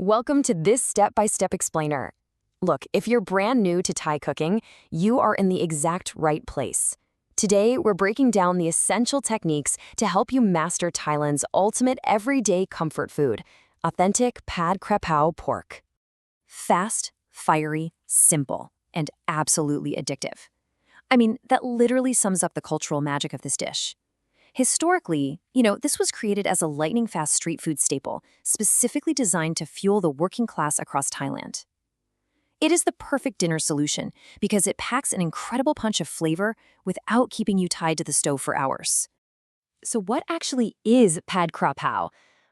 Welcome to this step-by-step explainer. Look, if you're brand new to Thai cooking, you are in the exact right place. Today, we're breaking down the essential techniques to help you master Thailand's ultimate everyday comfort food, authentic Pad Ka Prao pork. Fast, fiery, simple, and absolutely addictive. I mean, that literally sums up the cultural magic of this dish. Historically, this was created as a lightning-fast street food staple, specifically designed to fuel the working class across Thailand. It is the perfect dinner solution because it packs an incredible punch of flavor without keeping you tied to the stove for hours. So what actually is Pad Ka Prao?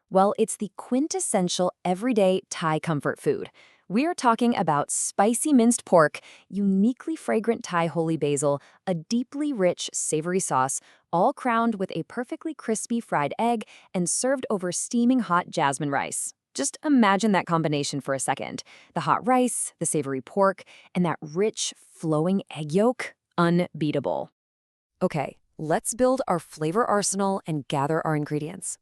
Well, it's the quintessential everyday Thai comfort food. We're talking about spicy minced pork, uniquely fragrant Thai holy basil, a deeply rich, savory sauce, all crowned with a perfectly crispy fried egg and served over steaming hot jasmine rice. Just imagine that combination for a second. The hot rice, the savory pork, and that rich, flowing egg yolk. Unbeatable. Okay, let's build our flavor arsenal and gather our ingredients.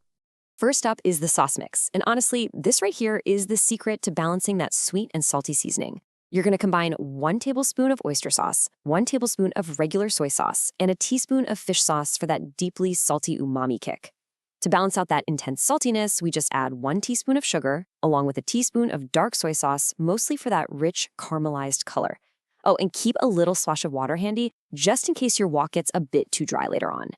First up is the sauce mix, and honestly, this right here is the secret to balancing that sweet and salty seasoning. You're going to combine 1 tablespoon of oyster sauce, 1 tablespoon of regular soy sauce, and a teaspoon of fish sauce for that deeply salty umami kick. To balance out that intense saltiness, we just add 1 teaspoon of sugar, along with a teaspoon of dark soy sauce, mostly for that rich, caramelized color. Oh, and keep a little splash of water handy, just in case your wok gets a bit too dry later on.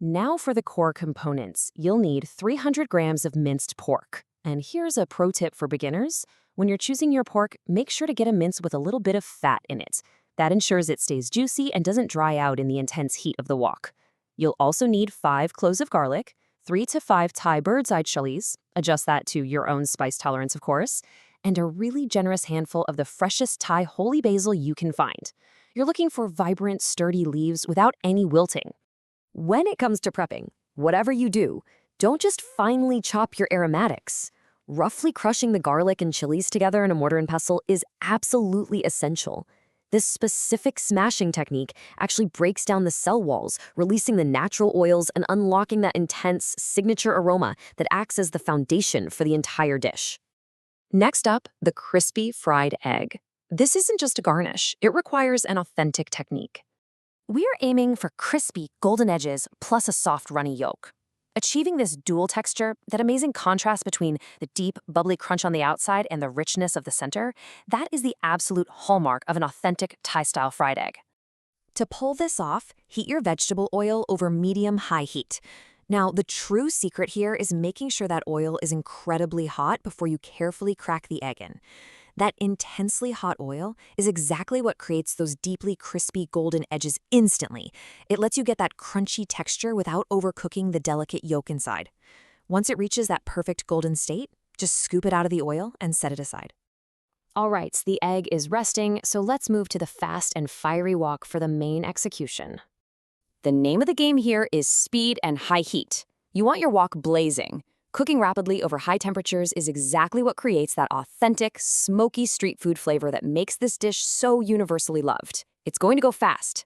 Now for the core components, you'll need 300 grams of minced pork. And here's a pro tip for beginners. When you're choosing your pork, make sure to get a mince with a little bit of fat in it. That ensures it stays juicy and doesn't dry out in the intense heat of the wok. You'll also need 5 cloves of garlic, 3 to 5 Thai bird's-eye chilies, adjust that to your own spice tolerance, of course, and a really generous handful of the freshest Thai holy basil you can find. You're looking for vibrant, sturdy leaves without any wilting. When it comes to prepping, whatever you do, don't just finely chop your aromatics. Roughly crushing the garlic and chilies together in a mortar and pestle is absolutely essential. This specific smashing technique actually breaks down the cell walls, releasing the natural oils and unlocking that intense signature aroma that acts as the foundation for the entire dish. Next up, the crispy fried egg. This isn't just a garnish, it requires an authentic technique. We are aiming for crispy, golden edges plus a soft, runny yolk. Achieving this dual texture, that amazing contrast between the deep, bubbly crunch on the outside and the richness of the center, that is the absolute hallmark of an authentic Thai-style fried egg. To pull this off, heat your vegetable oil over medium-high heat. Now, the true secret here is making sure that oil is incredibly hot before you carefully crack the egg in. That intensely hot oil is exactly what creates those deeply crispy golden edges instantly. It lets you get that crunchy texture without overcooking the delicate yolk inside. Once it reaches that perfect golden state, just scoop it out of the oil and set it aside. All right, the egg is resting, so let's move to the fast and fiery wok for the main execution. The name of the game here is speed and high heat. You want your wok blazing. Cooking rapidly over high temperatures is exactly what creates that authentic, smoky street food flavor that makes this dish so universally loved. It's going to go fast.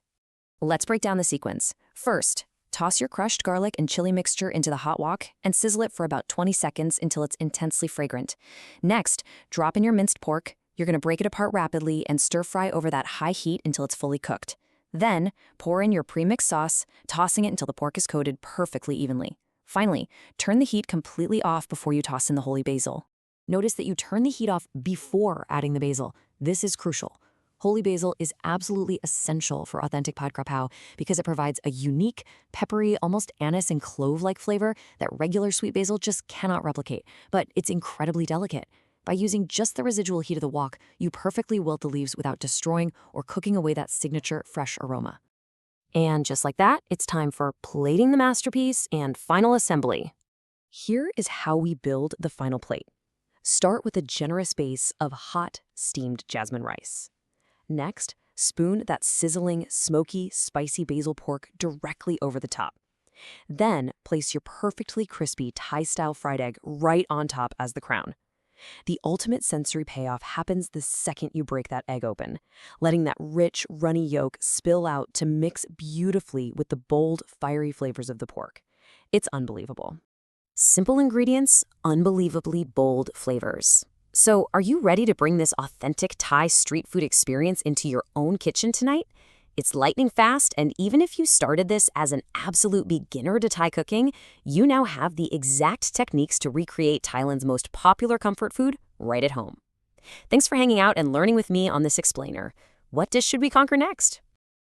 Let's break down the sequence. First, toss your crushed garlic and chili mixture into the hot wok and sizzle it for about 20 seconds until it's intensely fragrant. Next, drop in your minced pork. You're going to break it apart rapidly and stir fry over that high heat until it's fully cooked. Then, pour in your pre-mixed sauce, tossing it until the pork is coated perfectly evenly. Finally, turn the heat completely off before you toss in the holy basil. Notice that you turn the heat off before adding the basil. This is crucial. Holy basil is absolutely essential for authentic Pad Ka Prao because it provides a unique, peppery, almost anise and clove-like flavor that regular sweet basil just cannot replicate, but it's incredibly delicate. By using just the residual heat of the wok, you perfectly wilt the leaves without destroying or cooking away that signature fresh aroma. And just like that, it's time for plating the masterpiece and final assembly. Here is how we build the final plate. Start with a generous base of hot, steamed jasmine rice. Next, spoon that sizzling, smoky, spicy basil pork directly over the top. Then, place your perfectly crispy Thai-style fried egg right on top as the crown. The ultimate sensory payoff happens the second you break that egg open, letting that rich, runny yolk spill out to mix beautifully with the bold, fiery flavors of the pork. It's unbelievable. Simple ingredients, unbelievably bold flavors. So, are you ready to bring this authentic Thai street food experience into your own kitchen tonight? It's lightning fast, and even if you started this as an absolute beginner to Thai cooking, you now have the exact techniques to recreate Thailand's most popular comfort food right at home. Thanks for hanging out and learning with me on this explainer. What dish should we conquer next?